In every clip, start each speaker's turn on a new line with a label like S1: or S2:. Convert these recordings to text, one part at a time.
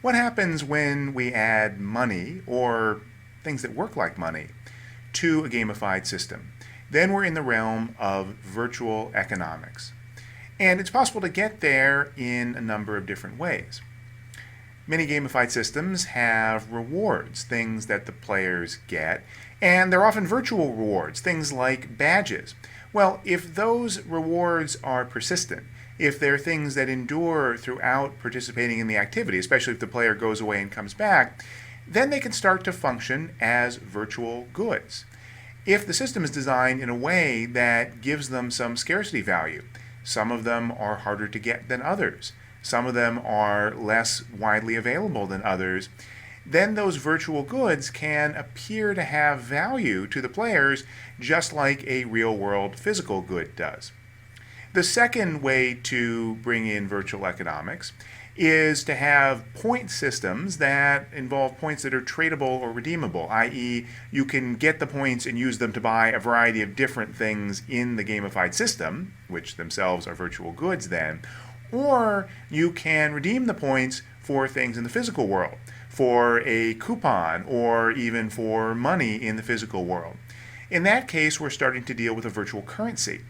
S1: What happens when we add money, or things that work like money, to a gamified system? Then we're in the realm of virtual economics. And it's possible to get there in a number of different ways. Many gamified systems have rewards, things that the players get, and they're often virtual rewards, things like badges. Well, if those rewards are persistent, if they're things that endure throughout participating in the activity, especially if the player goes away and comes back, then they can start to function as virtual goods. If the system is designed in a way that gives them some scarcity value, some of them are harder to get than others, some of them are less widely available than others, then those virtual goods can appear to have value to the players just like a real-world physical good does. The second way to bring in virtual economics is to have point systems that involve points that are tradable or redeemable, i.e. you can get the points and use them to buy a variety of different things in the gamified system, which themselves are virtual goods then, or you can redeem the points for things in the physical world, for a coupon or even for money in the physical world. In that case, we're starting to deal with a virtual currency.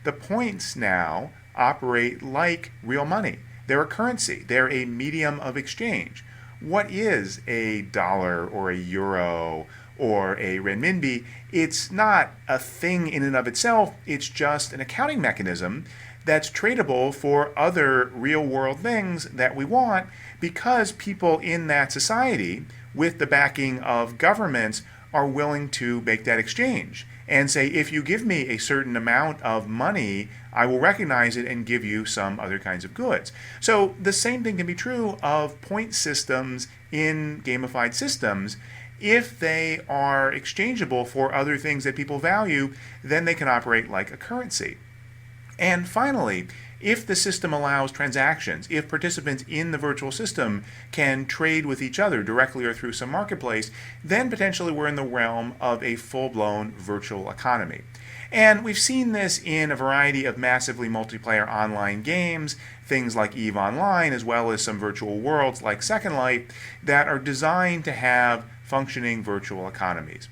S1: The points now operate like real money. They're a currency. They're a medium of exchange. What is a dollar or a euro or a renminbi? It's not a thing in and of itself. It's just an accounting mechanism that's tradable for other real-world things that we want because people in that society, with the backing of governments, are willing to make that exchange and say, if you give me a certain amount of money, I will recognize it and give you some other kinds of goods. So the same thing can be true of point systems in gamified systems. If they are exchangeable for other things that people value, then they can operate like a currency. And finally, if the system allows transactions, if participants in the virtual system can trade with each other directly or through some marketplace, then potentially we're in the realm of a full-blown virtual economy. And we've seen this in a variety of massively multiplayer online games, things like EVE Online, as well as some virtual worlds like Second Life, that are designed to have functioning virtual economies.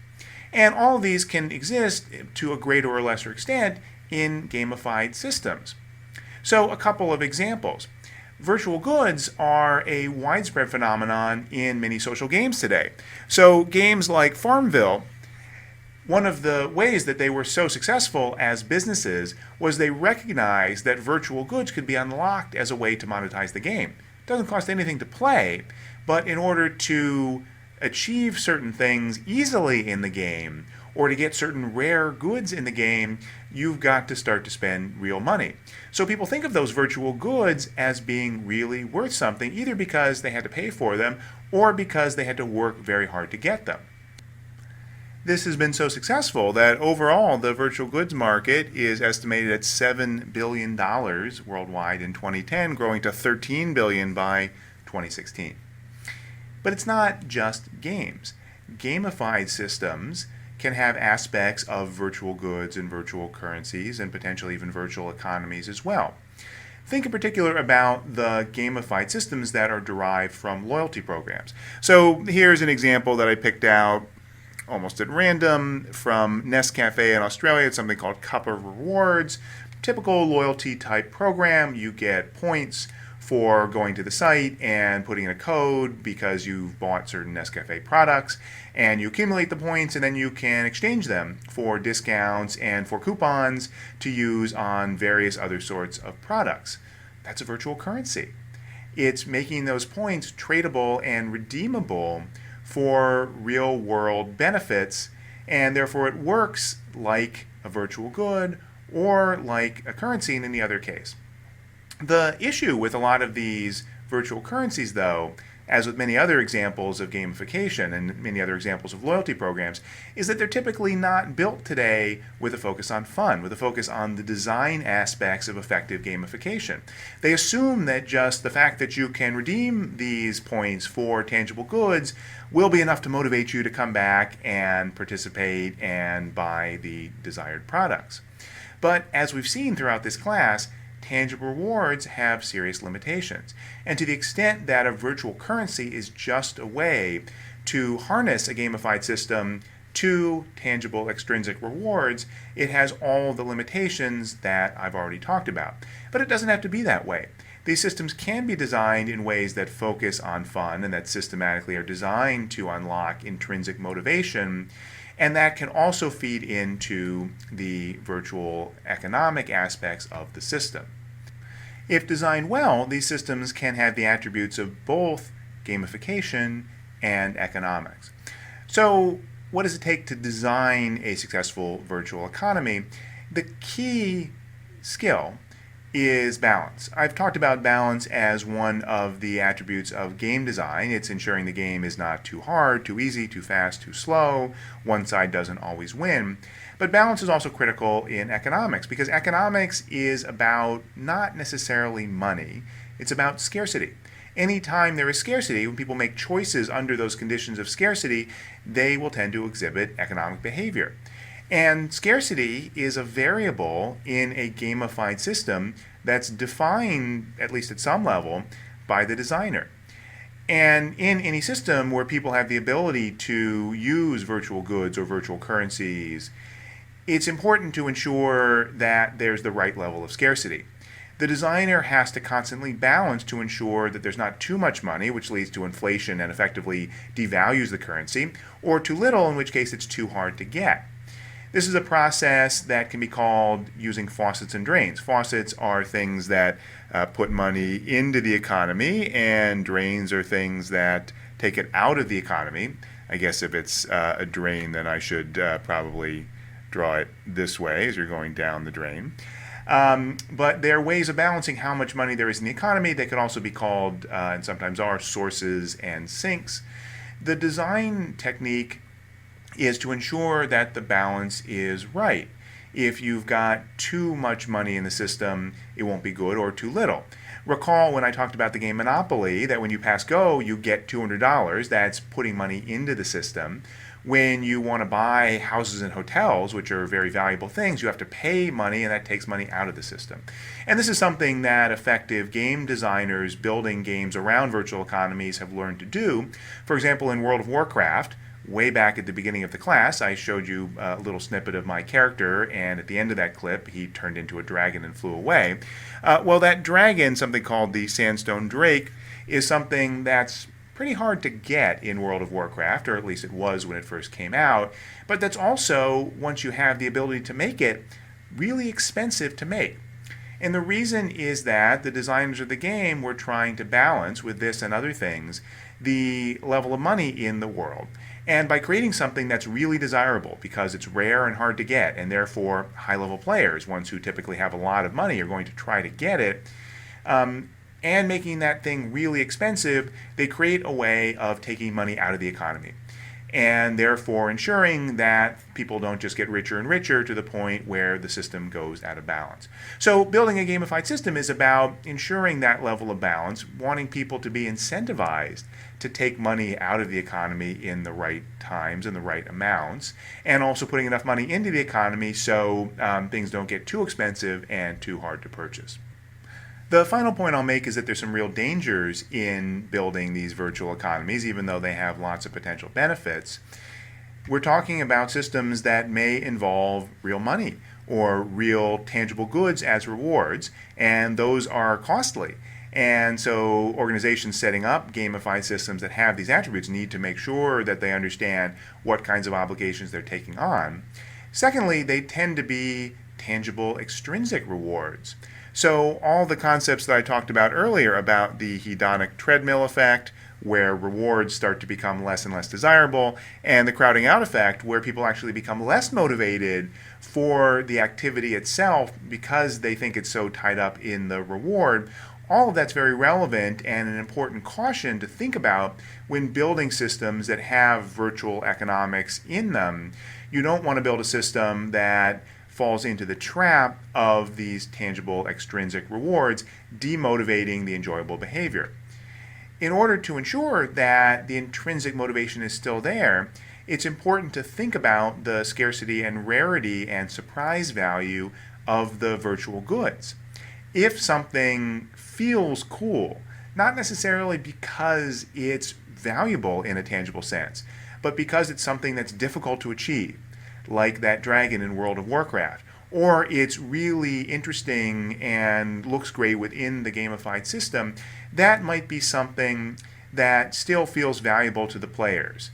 S1: And all of these can exist to a greater or lesser extent in gamified systems. So a couple of examples. Virtual goods are a widespread phenomenon in many social games today. So games like Farmville, one of the ways that they were so successful as businesses was they recognized that virtual goods could be unlocked as a way to monetize the game. It doesn't cost anything to play, but in order to achieve certain things easily in the game, or to get certain rare goods in the game, you've got to start to spend real money. So people think of those virtual goods as being really worth something, either because they had to pay for them or because they had to work very hard to get them. This has been so successful that overall the virtual goods market is estimated at $7 billion worldwide in 2010, growing to $13 billion by 2016. But it's not just games. Gamified systems can have aspects of virtual goods and virtual currencies and potentially even virtual economies as well. Think in particular about the gamified systems that are derived from loyalty programs. So here's an example that I picked out almost at random from Nescafe in Australia. It's something called Cup of Rewards. Typical loyalty type program. You get points for going to the site and putting in a code because you've bought certain Nescafe products, and you accumulate the points and then you can exchange them for discounts and for coupons to use on various other sorts of products. That's a virtual currency. It's making those points tradable and redeemable for real world benefits, and therefore it works like a virtual good or like a currency in any other case. The issue with a lot of these virtual currencies, though, as with many other examples of gamification and many other examples of loyalty programs, is that they're typically not built today with a focus on fun, with a focus on the design aspects of effective gamification. They assume that just the fact that you can redeem these points for tangible goods will be enough to motivate you to come back and participate and buy the desired products. But as we've seen throughout this class, tangible rewards have serious limitations. And to the extent that a virtual currency is just a way to harness a gamified system to tangible extrinsic rewards, it has all the limitations that I've already talked about. But it doesn't have to be that way. These systems can be designed in ways that focus on fun and that systematically are designed to unlock intrinsic motivation, and that can also feed into the virtual economic aspects of the system. If designed well, these systems can have the attributes of both gamification and economics. So, what does it take to design a successful virtual economy? The key skill is balance. I've talked about balance as one of the attributes of game design. It's ensuring the game is not too hard, too easy, too fast, too slow. One side doesn't always win. But balance is also critical in economics because economics is about not necessarily money, it's about scarcity. Anytime there is scarcity, when people make choices under those conditions of scarcity, they will tend to exhibit economic behavior. And scarcity is a variable in a gamified system that's defined, at least at some level, by the designer. And in any system where people have the ability to use virtual goods or virtual currencies, it's important to ensure that there's the right level of scarcity. The designer has to constantly balance to ensure that there's not too much money, which leads to inflation and effectively devalues the currency, or too little, in which case it's too hard to get. This is a process that can be called using faucets and drains. Faucets are things that put money into the economy, and drains are things that take it out of the economy. I guess if it's a drain, then I should probably draw it this way as you're going down the drain. But there are ways of balancing how much money there is in the economy. They could also be called, and sometimes are, sources and sinks. The design technique is to ensure that the balance is right. If you've got too much money in the system, it won't be good, or too little. Recall when I talked about the game Monopoly that when you pass go, you get $200. That's putting money into the system. When you want to buy houses and hotels, which are very valuable things, you have to pay money, and that takes money out of the system. And this is something that effective game designers building games around virtual economies have learned to do. For example, in World of Warcraft, way back at the beginning of the class, I showed you a little snippet of my character, and at the end of that clip, he turned into a dragon and flew away. Well, that dragon, something called the Sandstone Drake, is something that's pretty hard to get in World of Warcraft, or at least it was when it first came out, but that's also, once you have the ability to make it, really expensive to make. And the reason is that the designers of the game were trying to balance, with this and other things, the level of money in the world. And by creating something that's really desirable because it's rare and hard to get, and therefore high-level players, ones who typically have a lot of money, are going to try to get it, and making that thing really expensive, they create a way of taking money out of the economy, and therefore ensuring that people don't just get richer and richer to the point where the system goes out of balance. So building a gamified system is about ensuring that level of balance, wanting people to be incentivized to take money out of the economy in the right times and the right amounts, and also putting enough money into the economy so things don't get too expensive and too hard to purchase. The final point I'll make is that there's some real dangers in building these virtual economies, even though they have lots of potential benefits. We're talking about systems that may involve real money or real tangible goods as rewards, and those are costly. And so organizations setting up gamified systems that have these attributes need to make sure that they understand what kinds of obligations they're taking on. Secondly, they tend to be tangible extrinsic rewards. So all the concepts that I talked about earlier about the hedonic treadmill effect, where rewards start to become less and less desirable, and the crowding out effect, where people actually become less motivated for the activity itself because they think it's so tied up in the reward, all of that's very relevant and an important caution to think about when building systems that have virtual economics in them. You don't want to build a system that falls into the trap of these tangible extrinsic rewards, demotivating the enjoyable behavior. In order to ensure that the intrinsic motivation is still there, it's important to think about the scarcity and rarity and surprise value of the virtual goods. if something feels cool, not necessarily because it's valuable in a tangible sense, but because it's something that's difficult to achieve, like that dragon in World of Warcraft, or it's really interesting and looks great within the gamified system, that might be something that still feels valuable to the players,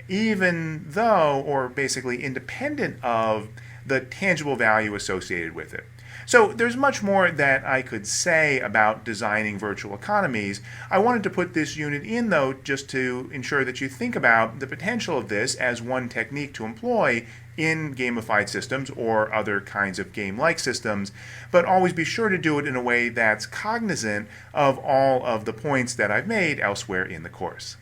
S1: even though, or basically independent of, the tangible value associated with it. So there's much more that I could say about designing virtual economies. I wanted to put this unit in, though, just to ensure that you think about the potential of this as one technique to employ in gamified systems or other kinds of game-like systems, but always be sure to do it in a way that's cognizant of all of the points that I've made elsewhere in the course.